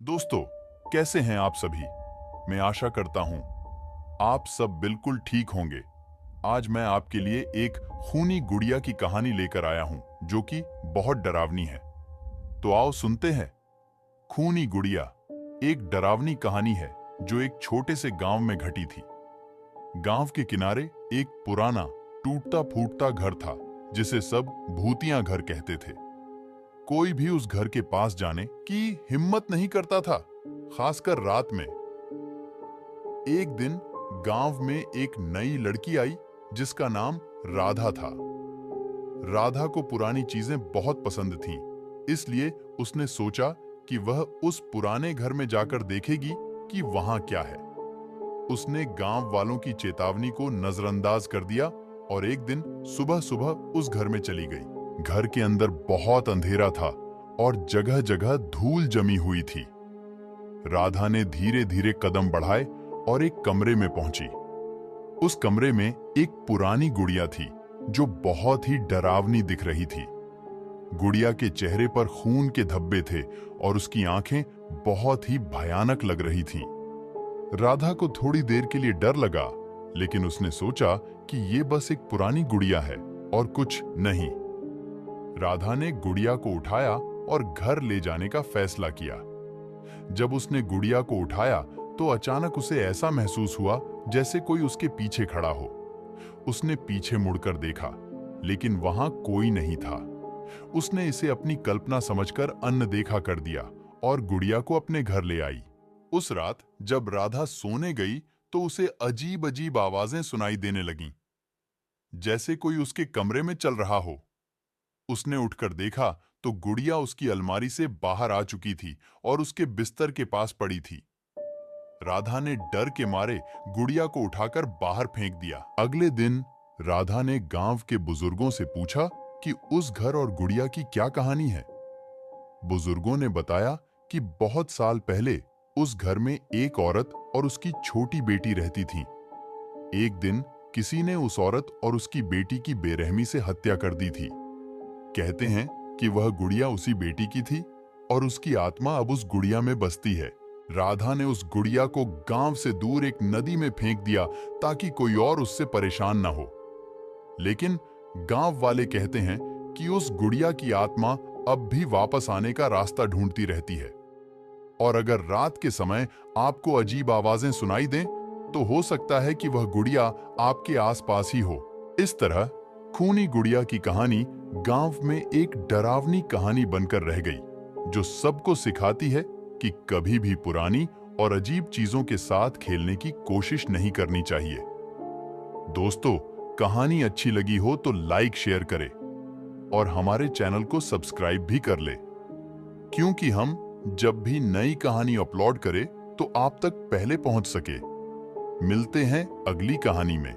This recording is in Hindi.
दोस्तों, कैसे हैं आप सभी? मैं आशा करता हूं आप सब बिल्कुल ठीक होंगे। आज मैं आपके लिए एक खूनी गुड़िया की कहानी लेकर आया हूं, जो कि बहुत डरावनी है। तो आओ सुनते हैं। खूनी गुड़िया एक डरावनी कहानी है जो एक छोटे से गांव में घटी थी। गांव के किनारे एक पुराना टूटता फूटता घर था, जिसे सब भूतिया घर कहते थे। कोई भी उस घर के पास जाने की हिम्मत नहीं करता था, खासकर रात में। एक दिन गांव में एक नई लड़की आई जिसका नाम राधा था। राधा को पुरानी चीजें बहुत पसंद थीं, इसलिए उसने सोचा कि वह उस पुराने घर में जाकर देखेगी कि वहां क्या है। उसने गांव वालों की चेतावनी को नजरअंदाज कर दिया और एक दिन सुबह सुबह उस घर में चली गई। घर के अंदर बहुत अंधेरा था और जगह जगह धूल जमी हुई थी। राधा ने धीरे धीरे कदम बढ़ाए और एक कमरे में पहुंची। उस कमरे में एक पुरानी गुड़िया थी जो बहुत ही डरावनी दिख रही थी। गुड़िया के चेहरे पर खून के धब्बे थे और उसकी आंखें बहुत ही भयानक लग रही थीं। राधा को थोड़ी देर के लिए डर लगा, लेकिन उसने सोचा कि ये बस एक पुरानी गुड़िया है और कुछ नहीं। राधा ने गुड़िया को उठाया और घर ले जाने का फैसला किया। जब उसने गुड़िया को उठाया तो अचानक उसे ऐसा महसूस हुआ जैसे कोई उसके पीछे खड़ा हो। उसने पीछे मुड़कर देखा, लेकिन वहां कोई नहीं था। उसने इसे अपनी कल्पना समझकर अनदेखा कर दिया और गुड़िया को अपने घर ले आई। उस रात जब राधा सोने गई तो उसे अजीब अजीब आवाजें सुनाई देने लगीं, जैसे कोई उसके कमरे में चल रहा हो। उसने उठकर देखा तो गुड़िया उसकी अलमारी से बाहर आ चुकी थी और उसके बिस्तर के पास पड़ी थी। राधा ने डर के मारे गुड़िया को उठाकर बाहर फेंक दिया। अगले दिन राधा ने गांव के बुजुर्गों से पूछा कि उस घर और गुड़िया की क्या कहानी है। बुजुर्गों ने बताया कि बहुत साल पहले उस घर में एक औरत और उसकी छोटी बेटी रहती थी। एक दिन किसी ने उस औरत और उसकी बेटी की बेरहमी से हत्या कर दी थी। कहते हैं कि वह गुड़िया उसी बेटी की थी और उसकी आत्मा अब उस गुड़िया में बसती है। राधा ने उस गुड़िया को गांव से दूर एक नदी में फेंक दिया ताकि कोई और उससे परेशान ना हो। लेकिन गांव वाले कहते हैं कि उस गुड़िया की आत्मा अब भी वापस आने का रास्ता ढूंढती रहती है। और अगर रात के समय आपको अजीब आवाजें सुनाई दें, तो हो सकता है कि वह गुड़िया आपके आसपास ही हो। इस तरह खूनी गुड़िया की कहानी गांव में एक डरावनी कहानी बनकर रह गई, जो सबको सिखाती है कि कभी भी पुरानी और अजीब चीजों के साथ खेलने की कोशिश नहीं करनी चाहिए। दोस्तों, कहानी अच्छी लगी हो तो लाइक शेयर करें और हमारे चैनल को सब्सक्राइब भी कर ले, क्योंकि हम जब भी नई कहानी अपलोड करें तो आप तक पहले पहुंच सके। मिलते हैं अगली कहानी में।